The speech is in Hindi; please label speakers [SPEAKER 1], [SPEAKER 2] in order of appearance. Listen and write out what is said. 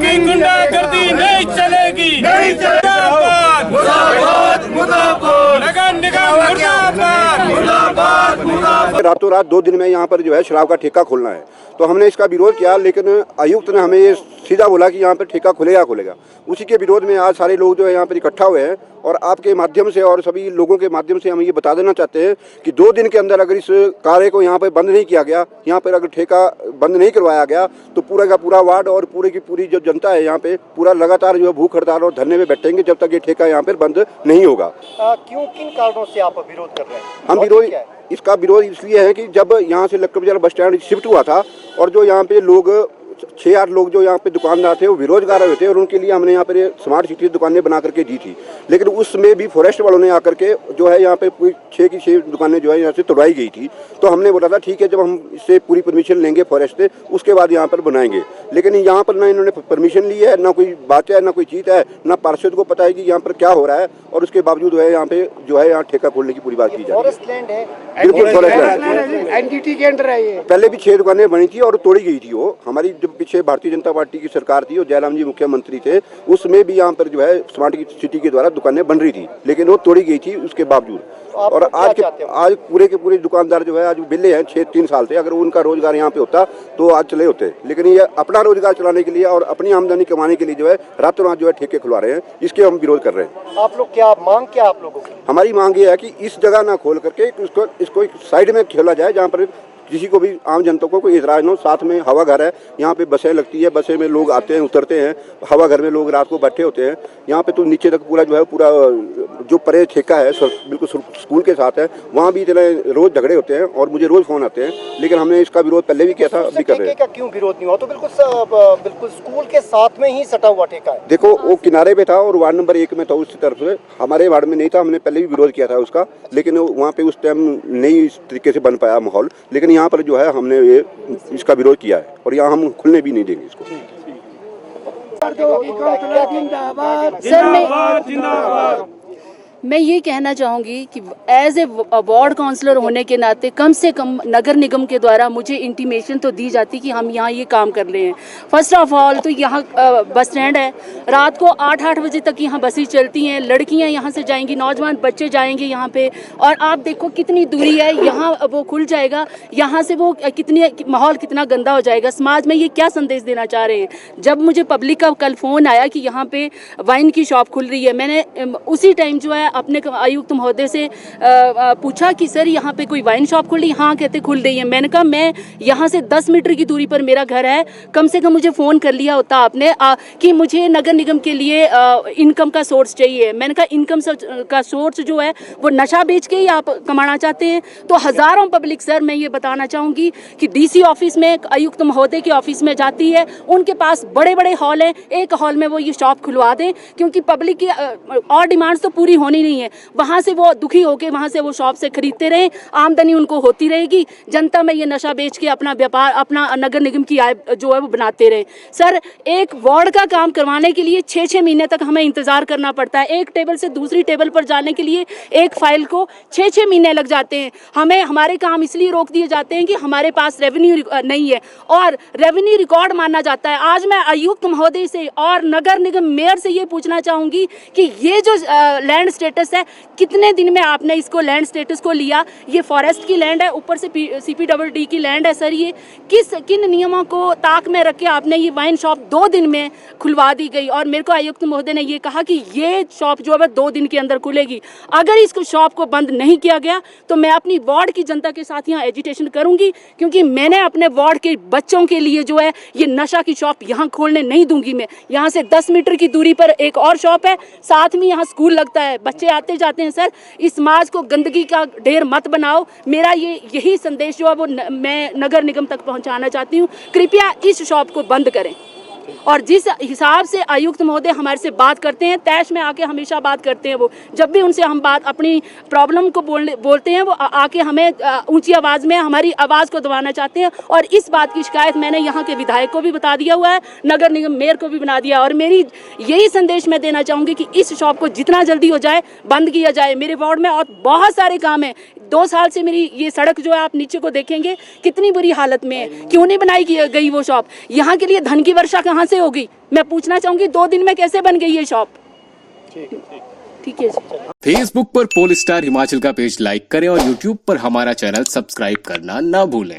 [SPEAKER 1] की गुंडागर्दी नहीं चलेगी। नगर निगम मुर्दाबाद।
[SPEAKER 2] रातों रात 2 दिन में यहाँ पर जो है शराब का ठेका खोलना है, तो हमने इसका विरोध किया, लेकिन आयुक्त ने हमें ये सीधा बोला कि यहाँ पर ठेका खुलेगा। उसी के विरोध में आज सारे लोग जो है यहाँ पर इकट्ठा हुए हैं और आपके माध्यम से और सभी लोगों के माध्यम से हम ये बता देना चाहते हैं कि 2 दिन के अंदर अगर इस कार्य को यहाँ पर बंद नहीं किया गया, यहाँ पर अगर ठेका बंद नहीं करवाया गया, तो पूरा का पूरा वार्ड और पूरे की पूरी जो जनता है यहाँ पे पूरा लगातार जो है भूख हड़ताल और धरने में बैठेंगे जब तक ये ठेका यहाँ पर बंद नहीं होगा।
[SPEAKER 3] क्यों, किन कारणों से आप विरोध कर रहे हैं?
[SPEAKER 2] हम विरोध इसका विरोध इसलिए है कि जब यहाँ से लक्कड़ बाजार बस स्टैंड शिफ्ट हुआ था और जो यहाँ पे लोग 6-8 लोग जो यहाँ पे दुकानदार थे वो बेरोजगार हुए थे और उनके लिए हमने यहाँ पर स्मार्ट सिटी दुकानें बना करके दी थी, लेकिन उसमें भी फॉरेस्ट वालों ने आकर के जो है यहाँ पे पूरी 6 की 6 दुकानें जो है यहाँ से तोड़वाई गई थी। तो हमने बोला था ठीक है, जब हम इससे पूरी परमिशन लेंगे फॉरेस्ट से उसके बाद यहाँ पर बनाएंगे, लेकिन यहाँ पर ना इन्होंने परमिशन ली है, ना कोई बात है, ना कोई चीज है, ना पार्षद को पता है कि यहाँ पर क्या हो रहा है, और उसके बावजूद है यहाँ पे जो है यहाँ ठेका खोलने की पूरी बात की जा रही है। बिल्कुल फॉरेस्ट लैंड,
[SPEAKER 3] एनजीटी के अंडर है ये।
[SPEAKER 2] पहले भी 6 दुकानें बनी थी और तोड़ी गई थी वो। हमारी जब पीछे भारतीय जनता पार्टी की सरकार थी और जयराम जी मुख्यमंत्री थे, उसमें भी यहाँ पर जो है स्मार्ट सिटी के द्वारा दुकानें बन रही थी, लेकिन वो तोड़ी गई थी उसके बावजूद। और आज पूरे के पूरे दुकानदार जो है आज बिल्ले हैं 6-3 साल से, अगर उनका रोजगार यहाँ पे होता तो आज चले होते, लेकिन ये अपना रोजगार चलाने के लिए और अपनी आमदनी कमाने के लिए जो है रातों रात जो है ठेके खुलवा रहे हैं, इसके हम विरोध कर रहे हैं।
[SPEAKER 3] आप लोग क्या मांग, क्या आप लोगों की?
[SPEAKER 2] हमारी मांग ये है कि इस जगह ना खोल करके इसको एक साइड में खोला जाए जहाँ पर किसी को भी आम जनता को कोई इतराज न हो। साथ में हवा घर है, यहाँ पे बसें लगती है, बसें में लोग आते हैं उतरते हैं, हवा घर में लोग रात को बैठे होते हैं। यहाँ पे तो नीचे तक पूरा जो है पूरा जो परे ठेका है बिल्कुल स्कूल के साथ है, वहाँ भी इतने रोज झगड़े होते हैं और मुझे रोज फोन आते हैं, लेकिन हमने इसका विरोध पहले भी किया था, अभी कर रहे हैं।
[SPEAKER 3] क्यों विरोध नहीं हुआ? तो बिल्कुल स्कूल के साथ में ही सटा हुआ ठेका है।
[SPEAKER 2] देखो वो किनारे पे था और वार्ड नंबर 1 में था, उस तरफ से हमारे वार्ड में नहीं था, हमने पहले भी विरोध किया था उसका, लेकिन वहाँ पे उस टाइम नहीं इस तरीके से बन पाया माहौल, लेकिन यहाँ पर जो है हमने ये इसका विरोध किया है और यहाँ हम खुलने भी नहीं देंगे इसको।
[SPEAKER 4] सर मैं ये कहना चाहूँगी कि एज ए वार्ड काउंसलर होने के नाते कम से कम नगर निगम के द्वारा मुझे इंटीमेशन तो दी जाती कि हम यहाँ ये काम कर रहे हैं। फर्स्ट ऑफ ऑल तो यहाँ बस स्टैंड है, रात को 8-8 बजे तक यहाँ बसें चलती हैं, लड़कियाँ यहाँ से जाएंगी, नौजवान बच्चे जाएंगे यहाँ पे, और आप देखो कितनी दूरी है, यहाँ वो खुल जाएगा, यहाँ से वो माहौल कितना गंदा हो जाएगा। समाज में ये क्या संदेश देना चाह रहे हैं? जब मुझे पब्लिक का कल फ़ोन आया कि यहाँ पे वाइन की शॉप खुल रही है, मैंने उसी टाइम जो है अपने आयुक्त महोदय से पूछा कि सर यहाँ पे कोई वाइन शॉप खुल रही है? हाँ कहते खुल रही है। मैंने कहा मैं यहाँ से 10 मीटर की दूरी पर मेरा घर है, कम से कम मुझे फ़ोन कर लिया होता आपने कि मुझे नगर निगम के लिए इनकम का सोर्स चाहिए। मैंने कहा इनकम का सोर्स जो है वो नशा बेच के ही आप कमाना चाहते हैं? तो हज़ारों पब्लिक, सर मैं ये बताना चाहूँगी कि DC ऑफिस में आयुक्त महोदय के ऑफिस में जाती है, उनके पास बड़े बड़े हॉल हैं, एक हॉल में वो ये शॉप खुलवा दें, क्योंकि पब्लिक की और डिमांड्स तो पूरी होनी नहीं है। वहां से वो दुखी होके वहां से वो शॉप से खरीदते रहे, आमदनी उनको होती रहेगी, जनता में ये नशा बेच के अपना व्यापार, अपना नगर निगम की आय जो है वो बनाते रहे। सर एक वार्ड का काम करवाने के लिए 6-6 महीने तक हमें इंतजार करना पड़ता है। एक टेबल से दूसरी टेबल पर जाने के लिए एक फाइल को 6-6 महीने लग जाते हैं। हमें हमारे काम इसलिए रोक दिए जाते हैं कि हमारे पास रेवेन्यू नहीं है और रेवेन्यू रिकॉर्ड माना जाता है। आज मैं आयुक्त महोदय से और नगर निगम मेयर से ये पूछना चाहूँगी कि ये जो लैंड स्टेटस है, कितने दिन में आपने इसको लैंड स्टेटस को लिया? ये फॉरेस्ट की लैंड है, ऊपर से CPWD की लैंड है। सर ये किन नियमों को ताक में रख के आपने ये वाइन शॉप 2 दिन में खुलवा दी गई? और मेरे को आयुक्त महोदय ने ये कहा कि ये शॉप जो है 2 दिन के अंदर खुलेगी। अगर इस शॉप को बंद नहीं किया गया तो मैं अपनी वार्ड की जनता के साथ यहाँ एजिटेशन करूंगी, क्योंकि मैंने अपने वार्ड के बच्चों के लिए जो है ये नशा की शॉप यहाँ खोलने नहीं दूंगी। मैं यहाँ से 10 मीटर की दूरी पर एक और शॉप है, साथ में यहाँ स्कूल लगता है, बच्चे आते जाते हैं। सर इस समाज को गंदगी का ढेर मत बनाओ। मेरा यही संदेश जो है वो मैं नगर निगम तक पहुंचाना चाहती हूँ। कृपया इस शॉप को बंद करें। और जिस हिसाब से आयुक्त महोदय हमारे से बात करते हैं, तैश में आके हमेशा बात करते हैं, वो जब भी उनसे हम बात अपनी प्रॉब्लम को बोलते हैं वो आके हमें ऊंची आवाज़ में हमारी आवाज़ को दबाना चाहते हैं। और इस बात की शिकायत मैंने यहाँ के विधायक को भी बता दिया हुआ है, नगर निगम मेयर को भी बना दिया। और मेरी यही संदेश मैं देना चाहूँगी कि इस शॉप को जितना जल्दी हो जाए बंद किया जाए। मेरे वार्ड में और बहुत सारे काम हैं, 2 साल से मेरी ये सड़क जो है आप नीचे को देखेंगे कितनी बुरी हालत में है। क्यों नहीं बनाई गई वो शॉप? यहाँ के लिए धन की वर्षा कहाँ से होगी? मैं पूछना चाहूंगी 2 दिन में कैसे बन गई ये शॉप? ठीक है जी।
[SPEAKER 5] फेसबुक पर पोल स्टार हिमाचल का पेज लाइक करें और यूट्यूब पर हमारा चैनल सब्सक्राइब करना ना भूलें।